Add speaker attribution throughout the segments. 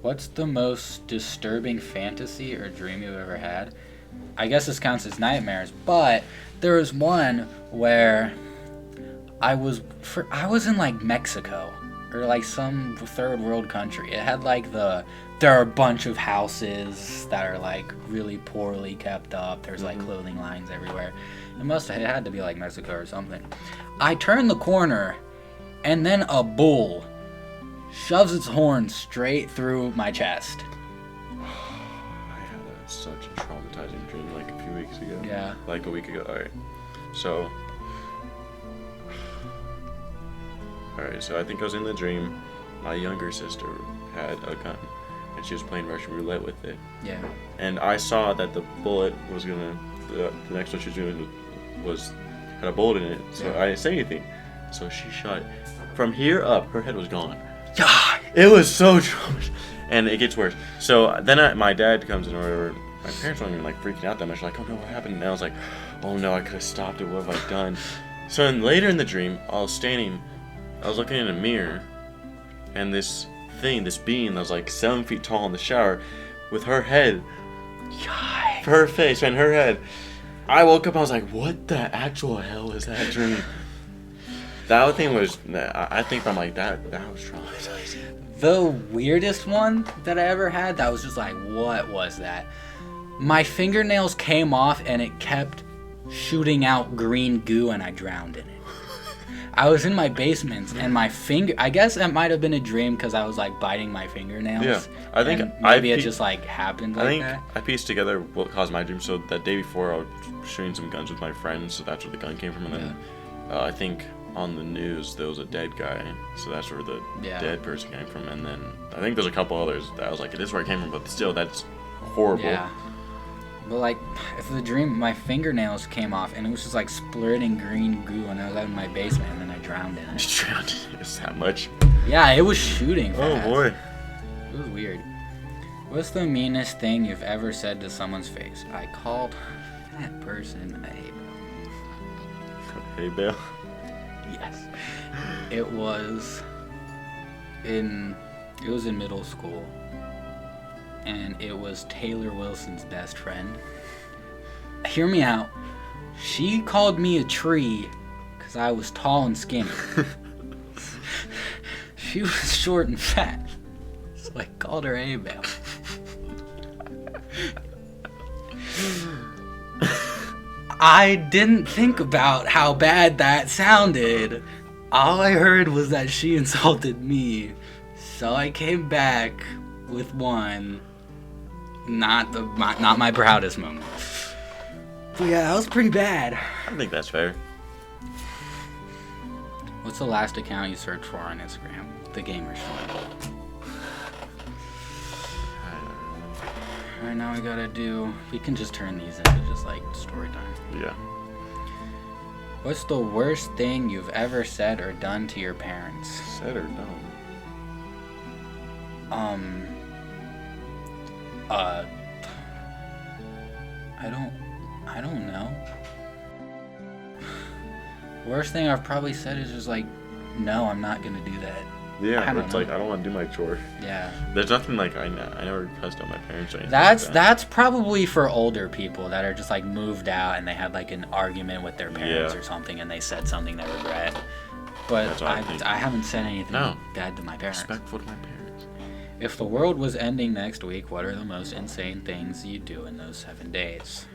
Speaker 1: What's the most disturbing fantasy or dream you've ever had? I guess this counts as nightmares, but there was one where I was in like Mexico or like some third world country. It had like there are a bunch of houses that are like really poorly kept up. There's like clothing lines everywhere. It had to be like Mexico or something. I turned the corner and then a bull shoves its horn straight through my chest.
Speaker 2: I had such a traumatizing dream like a few weeks ago.
Speaker 1: Yeah.
Speaker 2: Like a week ago. Alright, so I think I was in the dream. My younger sister had a gun, and she was playing Russian roulette with it.
Speaker 1: Yeah.
Speaker 2: And I saw that the bullet was gonna, the next one she was doing had a bullet in it, so I didn't say anything. So she shot it. From here up, her head was gone.
Speaker 1: Yeah.
Speaker 2: It was so traumatizing. And it gets worse. So then my dad comes in, or whatever. My parents weren't even like freaking out that much. Like, oh no, what happened? And I was like, oh no, I could have stopped it. What have I done? So then later in the dream, I was looking in a mirror, and this being that was like 7 feet tall in the shower, with her head, her face and her head. I woke up, I was like, what the actual hell is that dream? That thing was, I think I'm like, that was traumatizing.
Speaker 1: The weirdest one that I ever had, that was just like, what was that? My fingernails came off and it kept shooting out green goo and I drowned in it. I was in my basement and I guess that might have been a dream because I was like biting my fingernails.
Speaker 2: Yeah, I think
Speaker 1: maybe it just like happened like that.
Speaker 2: I pieced together what caused my dream. So that day before I was shooting some guns with my friends, so that's where the gun came from. And then I think on the news there was a dead guy, so that's where the dead person came from. And then I think there's a couple others that I was like, this is where it came from, but still, that's horrible.
Speaker 1: Yeah. But like, if the dream, my fingernails came off and it was just like splurting green goo and I was out in my basement and then I drowned in it.
Speaker 2: You drowned in it? Is that much?
Speaker 1: Yeah, it was shooting fast.
Speaker 2: Oh boy.
Speaker 1: It was weird. What's the meanest thing you've ever said to someone's face? I called that person a
Speaker 2: Hey, Bill.
Speaker 1: Yes. It was in middle school. And it was Taylor Wilson's best friend. Hear me out. She called me a tree because I was tall and skinny. She was short and fat. So I called her Abel. I didn't think about how bad that sounded. All I heard was that she insulted me. So I came back with one. Not my proudest moment. But yeah, that was pretty bad.
Speaker 2: I think that's fair.
Speaker 1: What's the last account you searched for on Instagram? The Gamer Show. Alright, now we can just turn these into just like story time.
Speaker 2: Yeah.
Speaker 1: What's the worst thing you've ever said or done to your parents?
Speaker 2: Said or done? I
Speaker 1: don't know. Worst thing I've probably said is just like, no, I'm not gonna do that.
Speaker 2: Yeah, it's like, I don't want to do my chore.
Speaker 1: Yeah.
Speaker 2: There's nothing like, I never cussed out my parents or anything.
Speaker 1: That's probably for older people that are just like moved out and they had like an argument with their parents or something and they said something they regret. But I haven't said anything bad to my parents.
Speaker 2: Respectful to my parents.
Speaker 1: If the world was ending next week, what are the most insane things you'd do in those 7 days?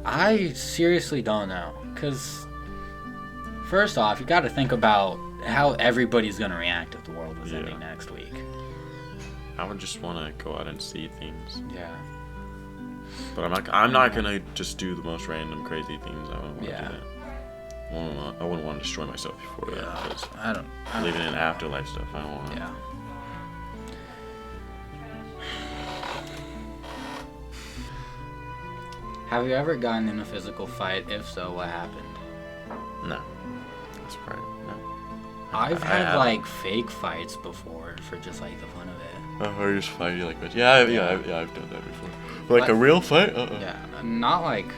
Speaker 1: I seriously don't know. Because, first off, you got to think about how everybody's going to react if the world was ending next week.
Speaker 2: I would just want to go out and see things.
Speaker 1: Yeah.
Speaker 2: But I'm not going to just do the most random crazy things. I wouldn't want to do that. I wouldn't want to destroy myself before that. Because
Speaker 1: I don't
Speaker 2: living in afterlife stuff, I don't want to.
Speaker 1: Yeah. Have you ever gotten in a physical fight? If so, what happened?
Speaker 2: No. That's right. No.
Speaker 1: I've had like fake fights before for just like the fun of it.
Speaker 2: Oh, just fighting like that. Yeah, I've done that before. Like a real fight?
Speaker 1: Yeah, not like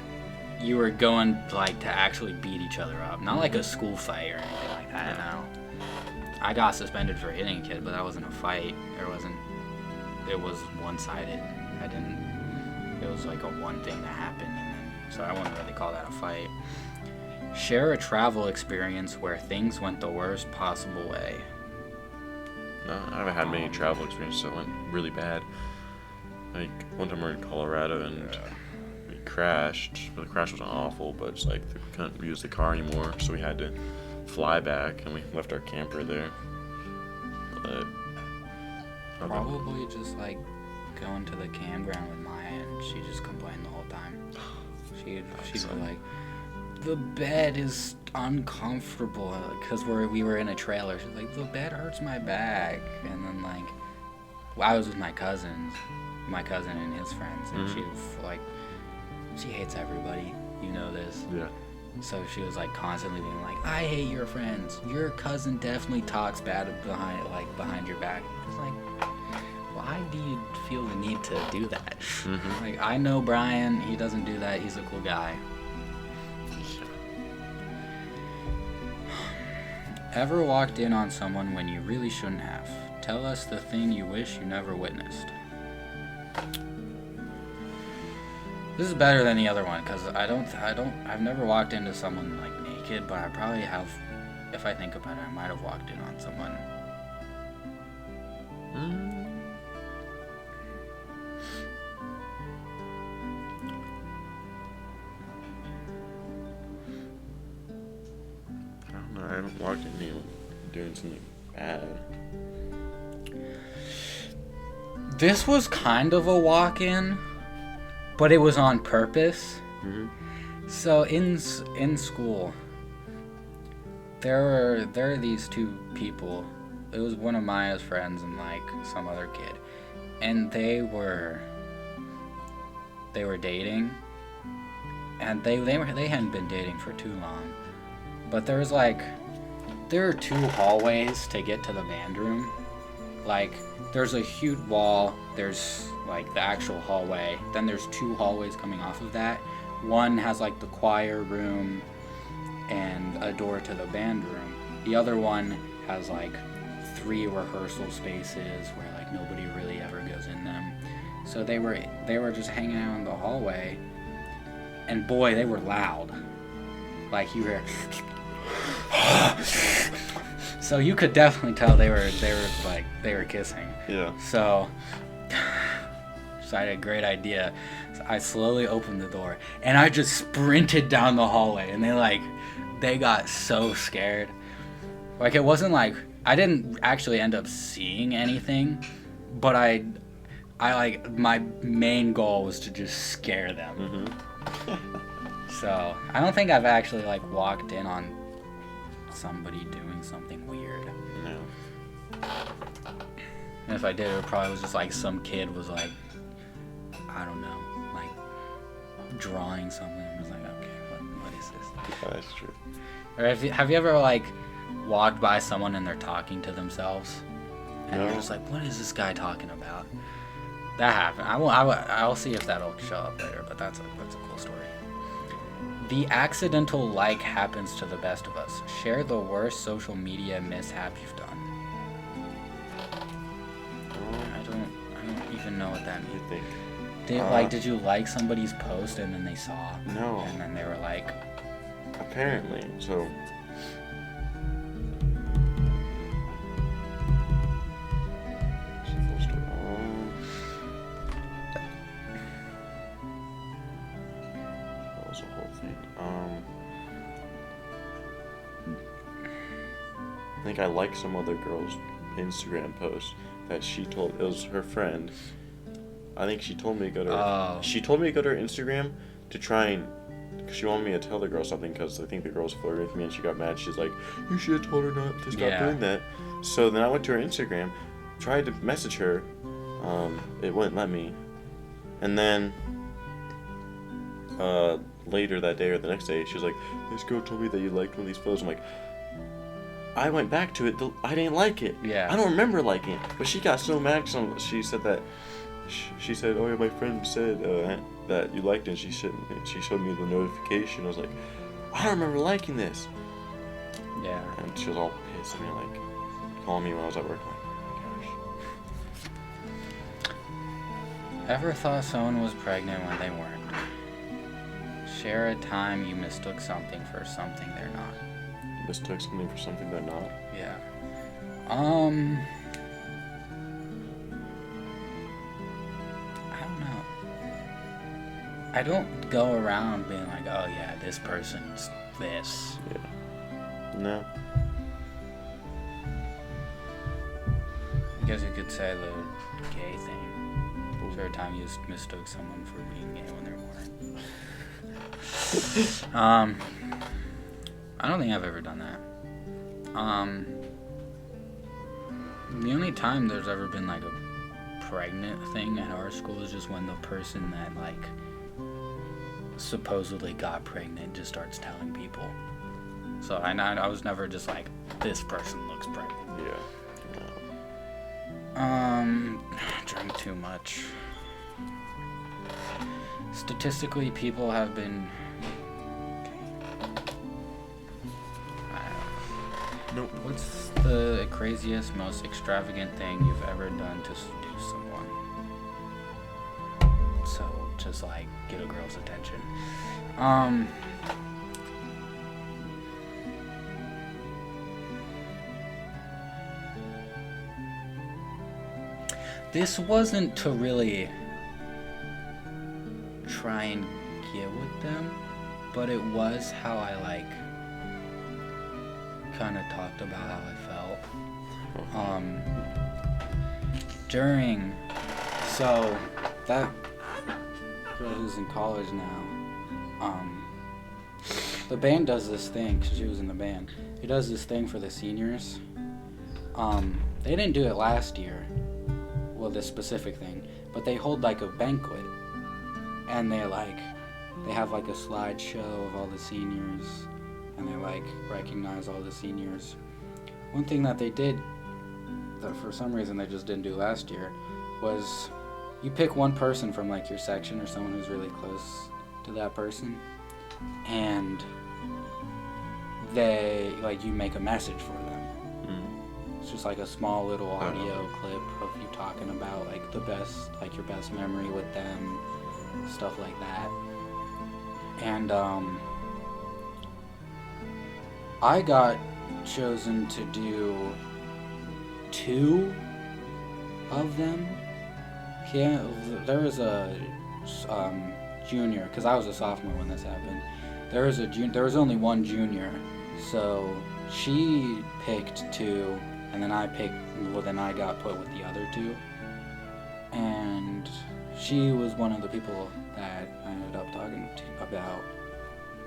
Speaker 1: you were going like to actually beat each other up. Not like a school fight or anything like that. No. I got suspended for hitting a kid, but that wasn't a fight. It was one-sided. It was like a one thing that happened, and then, so I wouldn't really call that a fight. Share a travel experience where things went the worst possible way.
Speaker 2: No, I haven't had many travel experiences that went really bad. Like, one time we were in Colorado and we crashed. The crash was awful, but it's like we couldn't use the car anymore, so we had to fly back, and we left our camper there. But
Speaker 1: probably just like going to the campground with Maya, and she just complained the whole time. She'd be like, the bed is uncomfortable, because we were in a trailer. She's like, the bed hurts my back. And then like, I was with my cousin and his friends, and she hates everybody, you know this.
Speaker 2: Yeah.
Speaker 1: So she was like constantly being like, I hate your friends. Your cousin definitely talks bad behind your back. It's like, why do you feel the need to do that?
Speaker 2: Mm-hmm.
Speaker 1: Like, I know Brian, he doesn't do that. He's a cool guy. Ever walked in on someone when you really shouldn't have? Tell us the thing you wish you never witnessed. This is better than the other one, because I've never walked into someone like naked, but I probably have, if I think about it, I might have walked in on someone.
Speaker 2: I don't know, I haven't walked in anyone doing something bad.
Speaker 1: This was kind of a walk-in, but it was on purpose.
Speaker 2: Mm-hmm.
Speaker 1: So in school, there are these two people. It was one of Maya's friends and like some other kid, and they were dating, and they hadn't been dating for too long, but there are two hallways to get to the band room. Like, there's a huge wall, there's like the actual hallway, then there's two hallways coming off of that. One has like the choir room and a door to the band room. The other one has like 3 rehearsal spaces where like nobody really ever goes in them. So they were just hanging out in the hallway, and boy, they were loud. Like, you hear so you could definitely tell they were kissing.
Speaker 2: Yeah.
Speaker 1: So I had a great idea. So I slowly opened the door and I just sprinted down the hallway, and they got so scared. Like, it wasn't like, I didn't actually end up seeing anything, but I like, my main goal was to just scare them.
Speaker 2: Mm-hmm.
Speaker 1: So I don't think I've actually like walked in on somebody doing something weird.
Speaker 2: No.
Speaker 1: And if I did, it probably was just like some kid was like, I don't know, like drawing something. I was like, okay, what is this?
Speaker 2: Yeah, that's true.
Speaker 1: Or have you ever like walked by someone and they're talking to themselves, and
Speaker 2: No.
Speaker 1: you're just like, what is this guy talking about? That happened. I'll see if that'll show up later, but that's a cool story. The accidental like happens to the best of us. Share the worst social media mishap you've done. I don't even know what that means.
Speaker 2: I think.
Speaker 1: Did you like somebody's post and then they saw?
Speaker 2: No.
Speaker 1: And then they were like,
Speaker 2: Apparently, so. What was the whole thing? I think I liked some other girl's Instagram post that she told, it was her friend. I think she told me to go to her.
Speaker 1: Oh.
Speaker 2: She told me to go to her Instagram to try and, cause she wanted me to tell the girl something, because I think the girl was flirting with me, and she got mad. She's like, you should have told her not to stop doing that. So then I went to her Instagram, tried to message her. It wouldn't let me. And then later that day or the next day, she was like, this girl told me that you liked one of these photos. I'm like, I went back to it. I didn't like it.
Speaker 1: Yeah.
Speaker 2: I don't remember liking it. But she got so mad because she said that. She said, "Oh yeah, my friend said that you liked it." And she showed me the notification. I was like, "I don't remember liking this."
Speaker 1: yeah.
Speaker 2: And she was all pissed at me, like, calling me when I was at work. I'm like, oh my gosh.
Speaker 1: Ever thought someone was pregnant when they weren't? Share a time you mistook something for something they're not.
Speaker 2: Mistook something for something they're not?
Speaker 1: Yeah. I don't know. I don't go around being like, oh yeah, this person's this.
Speaker 2: Yeah. No.
Speaker 1: I guess you could say the gay thing. Share a time you mistook someone for being gay when they weren't. I don't think I've ever done that. The only time there's ever been like a pregnant thing at our school is just when the person that like supposedly got pregnant just starts telling people. So I was never just like, this person looks pregnant.
Speaker 2: Yeah.
Speaker 1: Drink too much. Statistically, people have been.
Speaker 2: Nope.
Speaker 1: What's the craziest, most extravagant thing you've ever done to seduce someone? So, just like get a girl's attention. This wasn't to really try and get with them, but it was how I like kind of talked about how I felt. So that girl who's in college now, the band does this thing, 'cause she was in the band. It does this thing for the seniors. They didn't do it last year, well, this specific thing, but they hold like a banquet, and they have like a slideshow of all the seniors, and they like recognize all the seniors. One thing that they did that for some reason they just didn't do last year was you pick one person from like your section or someone who's really close to that person, and they like you make a message for them. It's just like a small little audio clip of you talking about like the best, like your best memory with them, stuff like that. And I got chosen to do 2 of them. Yeah, there was a junior, because I was a sophomore when this happened. There was only one junior, so she picked 2, and then I got put with the other 2. And she was one of the people that I ended up talking about,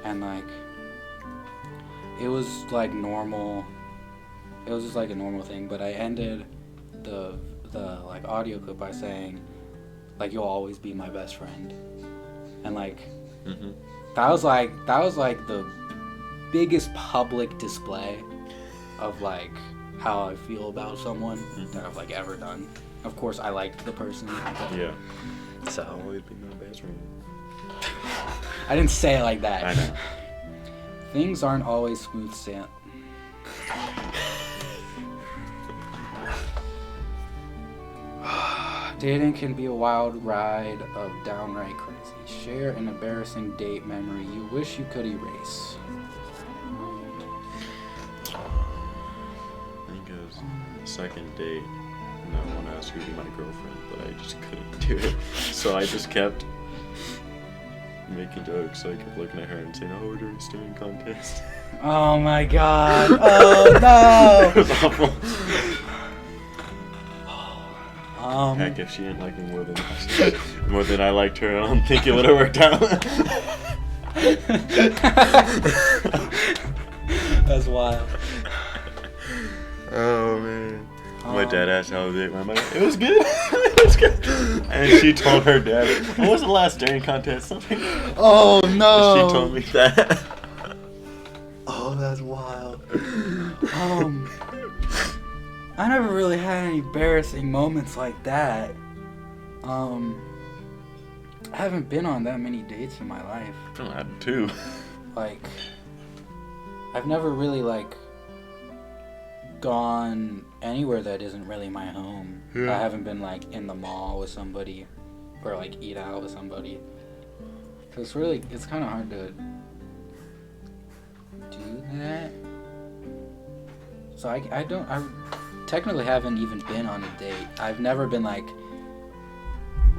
Speaker 1: and like it was like normal. It was just like a normal thing, but I ended the like audio clip by saying like, you'll always be my best friend, and like that was like the biggest public display of like how I feel about someone that I've like ever done. Of course, I liked the person.
Speaker 2: Yeah.
Speaker 1: So
Speaker 2: Always be my best friend.
Speaker 1: I didn't say it like that.
Speaker 2: I know.
Speaker 1: Things aren't always smooth sailing. Dating can be a wild ride of downright crazy. Share an embarrassing date memory you wish you could erase.
Speaker 2: I think it was the second date, and I want to ask her to be my girlfriend, but I just couldn't do it. So I just kept making jokes. So I kept looking at her and saying, "Oh, we're doing a staring contest."
Speaker 1: Oh my god. Oh no.
Speaker 2: It was awful. Heck, if she didn't like me more than I liked her, I don't think it would have worked out.
Speaker 1: That's wild.
Speaker 2: Oh man. My dad asked how was it. My mom, it was good. It was good. And she told her dad, "What was the last staring contest?" Something.
Speaker 1: Oh no.
Speaker 2: She told me that.
Speaker 1: Oh, that's wild. I never really had any embarrassing moments like that. I haven't been on that many dates in my life.
Speaker 2: I had 2.
Speaker 1: Like, I've never really like gone anywhere that isn't really my home.
Speaker 2: Yeah.
Speaker 1: I haven't been like in the mall with somebody or like eat out with somebody. So it's kind of hard to do that. So I technically haven't even been on a date. I've never been like,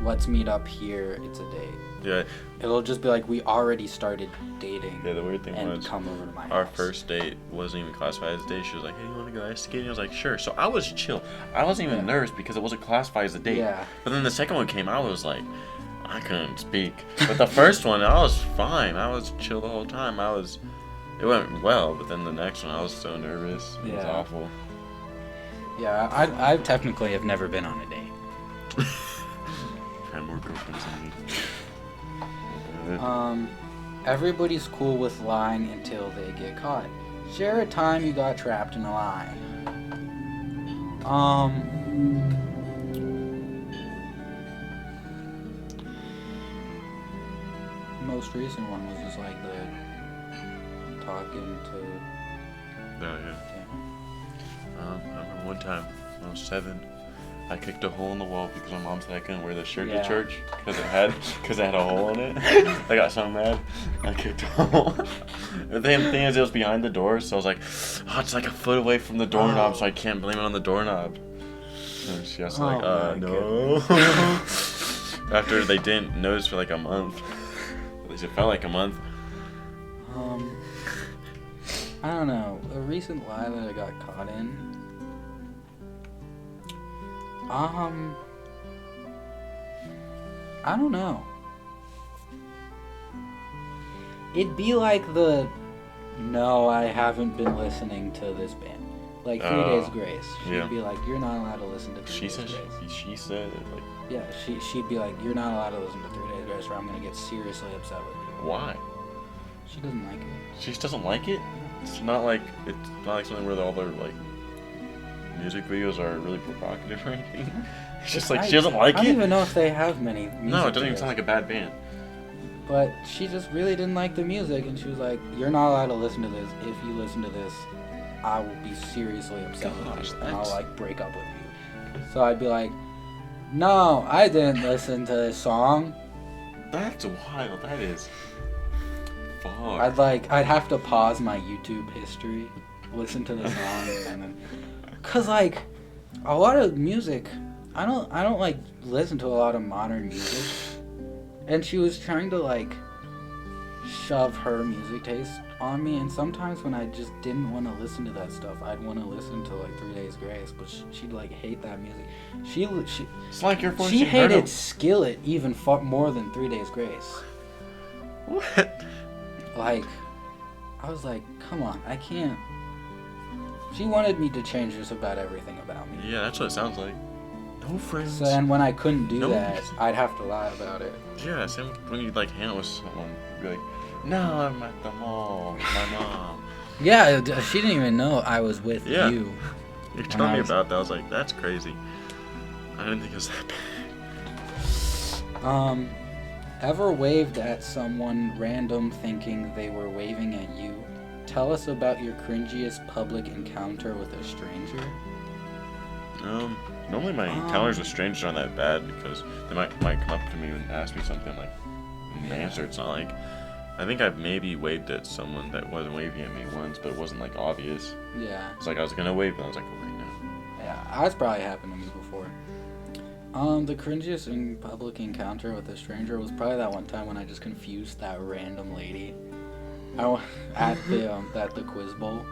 Speaker 1: let's meet up here, it's a date.
Speaker 2: Yeah.
Speaker 1: It'll just be like, we already started dating.
Speaker 2: Yeah, the weird thing
Speaker 1: and
Speaker 2: was,
Speaker 1: come over to my
Speaker 2: our
Speaker 1: house.
Speaker 2: first date wasn't even classified as a date. She was like, hey, you want to go ice skating? I was like, sure. So I was chill. I wasn't even nervous because it wasn't classified as a date.
Speaker 1: Yeah.
Speaker 2: But then the second one came, I was like, I couldn't speak. But the first one, I was fine. I was chill the whole time. It went well, but then the next one, I was so nervous. It was
Speaker 1: Yeah.
Speaker 2: awful.
Speaker 1: Yeah, I technically have never been on a date.
Speaker 2: Had more girlfriends than me.
Speaker 1: Everybody's cool with lying until they get caught. Share a time you got trapped in a lie. Most recent one was just like the talking to.
Speaker 2: Oh, yeah. I remember one time when I was 7, I kicked a hole in the wall because my mom said I couldn't wear the shirt
Speaker 1: Yeah.
Speaker 2: to church because it had a hole in it. I got so mad. I kicked a hole. The thing is, it was behind the door, so I was like, oh, it's like a foot away from the doorknob, so I can't blame it on the doorknob. And she was like,
Speaker 1: my
Speaker 2: no. After they didn't notice for like a month. At least it felt like a month.
Speaker 1: I don't know. A recent lie that I got caught in. I don't know. It'd be like no, I haven't been listening to this band. Like 3 Days Grace. She'd
Speaker 2: yeah.
Speaker 1: be like, you're not allowed to listen to 3
Speaker 2: She
Speaker 1: Days
Speaker 2: said,
Speaker 1: Grace.
Speaker 2: she said it, like,
Speaker 1: Yeah, she'd be like, you're not allowed to listen to 3 Days Grace or I'm gonna get seriously upset with you.
Speaker 2: why?
Speaker 1: She doesn't like it.
Speaker 2: She just doesn't like it? It's not like something where all their like music videos are really provocative or anything. It's just like she doesn't like
Speaker 1: I don't
Speaker 2: it.
Speaker 1: even know if they have many music
Speaker 2: No, it doesn't even
Speaker 1: videos.
Speaker 2: sound like a bad band.
Speaker 1: But she just really didn't like the music, and she was like, "You're not allowed to listen to this. If you listen to this, I will be seriously upset with
Speaker 2: Gosh,
Speaker 1: you, and I'll
Speaker 2: that's-
Speaker 1: like break up with you." So I'd be like, "No, I didn't listen to this song."
Speaker 2: That's wild. That is. Fuck.
Speaker 1: I'd have to pause my YouTube history, listen to the song, and then, cause like, a lot of music, I don't like listen to a lot of modern music. And she was trying to like shove her music taste on me, and sometimes when I just didn't want to listen to that stuff, I'd want to listen to like 3 Days Grace, but she'd like hate that music. She
Speaker 2: It's like you're forcing
Speaker 1: she
Speaker 2: her to-
Speaker 1: hated Skillet even far more than 3 Days Grace.
Speaker 2: What?
Speaker 1: Like, I was like, come on, I can't. She wanted me to change just about everything about me.
Speaker 2: Yeah, that's what it sounds like. No friends.
Speaker 1: So, and when I couldn't do
Speaker 2: No.
Speaker 1: that, I'd have to lie about it.
Speaker 2: Yeah, same when you like hang out with someone. You'd be like, no, I'm at the mall with my mom.
Speaker 1: Yeah, she didn't even know I was with
Speaker 2: Yeah.
Speaker 1: you.
Speaker 2: You're telling
Speaker 1: I
Speaker 2: me
Speaker 1: was-
Speaker 2: about that. I was like, that's crazy. I didn't think it was that bad.
Speaker 1: Ever waved at someone random thinking they were waving at you? Tell us about your cringiest public encounter with a stranger.
Speaker 2: Normally my encounters with strangers aren't that bad because they might come up to me and ask me something like, and the answer. It's not like, I think I've maybe waved at someone that wasn't waving at me once, but it wasn't like obvious.
Speaker 1: Yeah.
Speaker 2: It's like I was gonna wave, but I was like, oh wait, no.
Speaker 1: Yeah, that's probably happened to me before. The cringiest in public encounter with a stranger was probably that one time when I just confused that random lady. At the quiz bowl.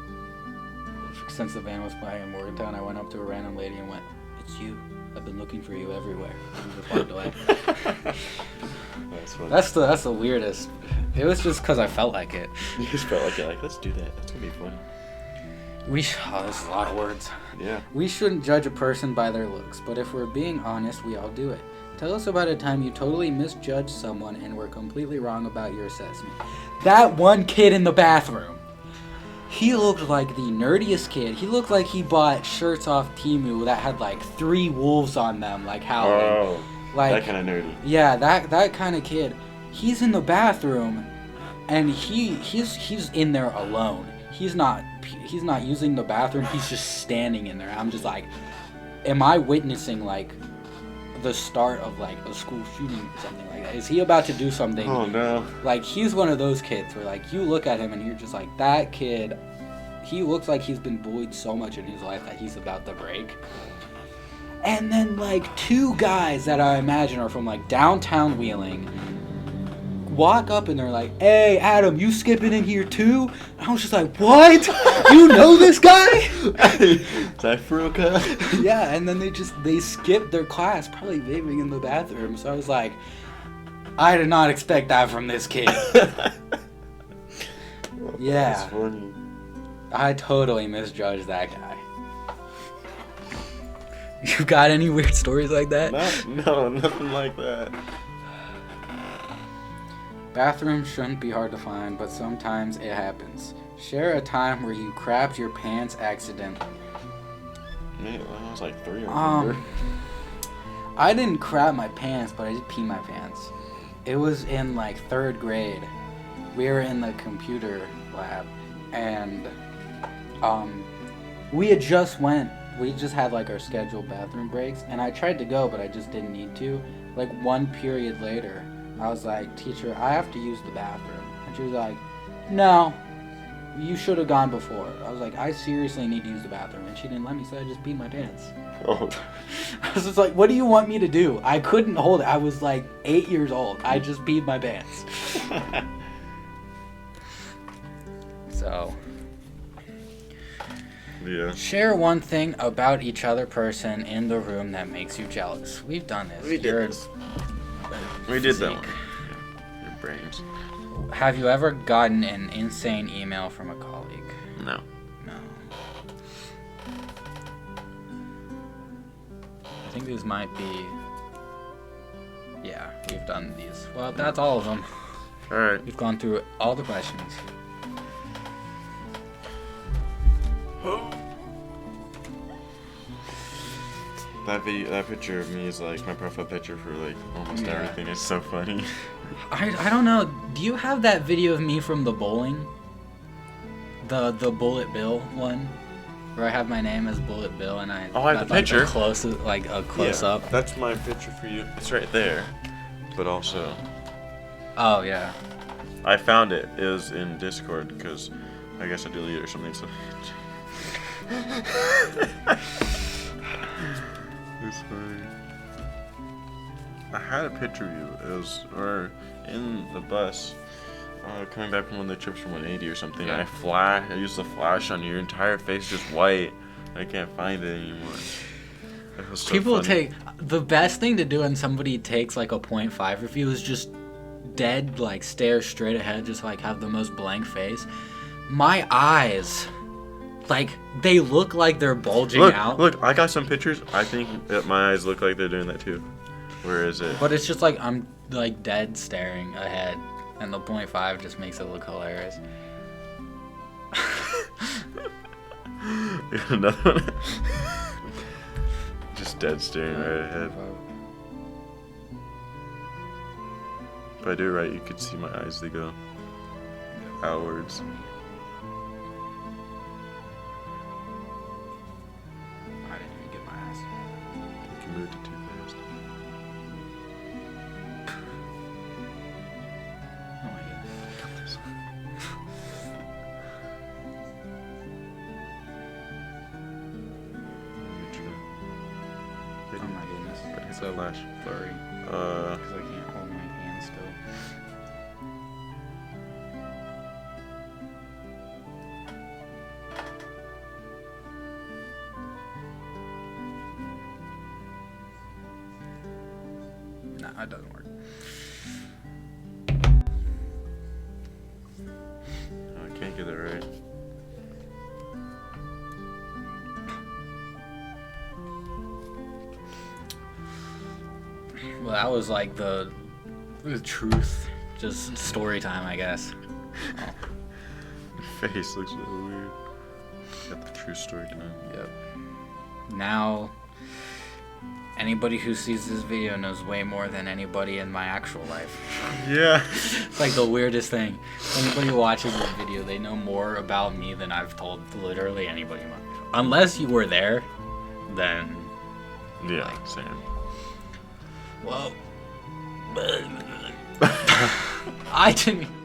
Speaker 1: Since the band was playing in Morgantown, I went up to a random lady and went, "It's you. I've been looking for you everywhere." And just walked away.
Speaker 2: That's funny.
Speaker 1: That's the weirdest. It was just because I felt like it.
Speaker 2: You just felt like it. Like, let's do that. That's gonna be fun.
Speaker 1: This is a lot of words.
Speaker 2: Yeah.
Speaker 1: We shouldn't judge a person by their looks, but if we're being honest, we all do it. Tell us about a time you totally misjudged someone and were completely wrong about your assessment. That one kid in the bathroom. He looked like the nerdiest kid. He looked like he bought shirts off Temu that had like 3 wolves on them, like howling.
Speaker 2: Oh,
Speaker 1: Like,
Speaker 2: that kind of nerdy.
Speaker 1: yeah, that kind of kid. He's in the bathroom, and he's in there alone. He's not he's not using the bathroom. He's just standing in there. I'm just like, am I witnessing like the start of like a school shooting or something like that? Is he about to do something?
Speaker 2: Oh no.
Speaker 1: Like, he's one of those kids where like you look at him and you're just like, that kid, he looks like he's been bullied so much in his life that he's about to break. And then like 2 guys that I imagine are from like downtown Wheeling walk up and they're like, hey Adam, you skipping in here too? And I was just like, what? You know this guy?
Speaker 2: Is that for real, cuz?
Speaker 1: Yeah, and then they skipped their class, probably vaping in the bathroom. So I was like, I did not expect that from this kid. Yeah.
Speaker 2: That's funny.
Speaker 1: I totally misjudged that guy. You got any weird stories like that?
Speaker 2: No, nothing like that.
Speaker 1: Bathrooms shouldn't be hard to find, but sometimes it happens. Share a time where you crapped your pants accidentally.
Speaker 2: Man, when I was like 3 or 4.
Speaker 1: I didn't crap my pants, but I did pee my pants. It was in like 3rd grade. We were in the computer lab, and we just had like our scheduled bathroom breaks, and I tried to go, but I just didn't need to. Like 1 period later, I was like, teacher, I have to use the bathroom. And she was like, no, you should have gone before. I was like, I seriously need to use the bathroom. And she didn't let me, so I just peed my pants.
Speaker 2: Oh.
Speaker 1: I was just like, what do you want me to do? I couldn't hold it. I was like 8 years old. I just peed my pants. So.
Speaker 2: Yeah.
Speaker 1: Share one thing about each other person in the room that makes you jealous. We've done this.
Speaker 2: We did this. We did that one. Yeah. Your brains.
Speaker 1: Have you ever gotten an insane email from a colleague?
Speaker 2: No.
Speaker 1: No. I think these might be... Yeah, we've done these. Well, that's all of them.
Speaker 2: Alright.
Speaker 1: We've gone through all the questions.
Speaker 2: That picture of me is like my profile picture for like almost everything. It's so funny.
Speaker 1: I don't know. Do you have that video of me from the bowling? The Bullet Bill one? Where I have my name as Bullet Bill and I
Speaker 2: I have the picture.
Speaker 1: A close up.
Speaker 2: That's my picture for you. It's right there. But also,
Speaker 1: Oh yeah.
Speaker 2: I found it. It was in Discord because I guess I deleted it or something. So. It's funny. I had a picture of you. It was in the bus, coming back from one of the trips from 180 or something.
Speaker 1: Yeah.
Speaker 2: I used the flash on your entire face, just white. I can't find it anymore. It was so
Speaker 1: People
Speaker 2: funny.
Speaker 1: take the best thing to do when somebody takes like a 0.5 review is just dead, like stare straight ahead, just like have the most blank face. My eyes, like they look like they're bulging out.
Speaker 2: Look, I got some pictures. I think that my eyes look like they're doing that too. Where is it?
Speaker 1: But it's just like I'm like dead staring ahead, and the 0.5 just makes it look hilarious.
Speaker 2: Another one. Just dead staring right ahead. If I do it right, you could see my eyes. They go outwards.
Speaker 1: I didn't even get my eyes.
Speaker 2: You moved it too fast.
Speaker 1: Oh my goodness. Oh my goodness.
Speaker 2: But it's
Speaker 1: So
Speaker 2: a flash.
Speaker 1: blurry. Because I can't hold my hand still. No, it doesn't work.
Speaker 2: I can't get it right.
Speaker 1: Well, that was like the truth. Just story time, I guess.
Speaker 2: Your face looks really weird. Got the true story time.
Speaker 1: Yep. Now, anybody who sees this video knows way more than anybody in my actual life.
Speaker 2: Yeah.
Speaker 1: It's like the weirdest thing. Anybody watching this video, they know more about me than I've told literally anybody in my life. Unless you were there, then...
Speaker 2: Yeah, same.
Speaker 1: Well... I didn't...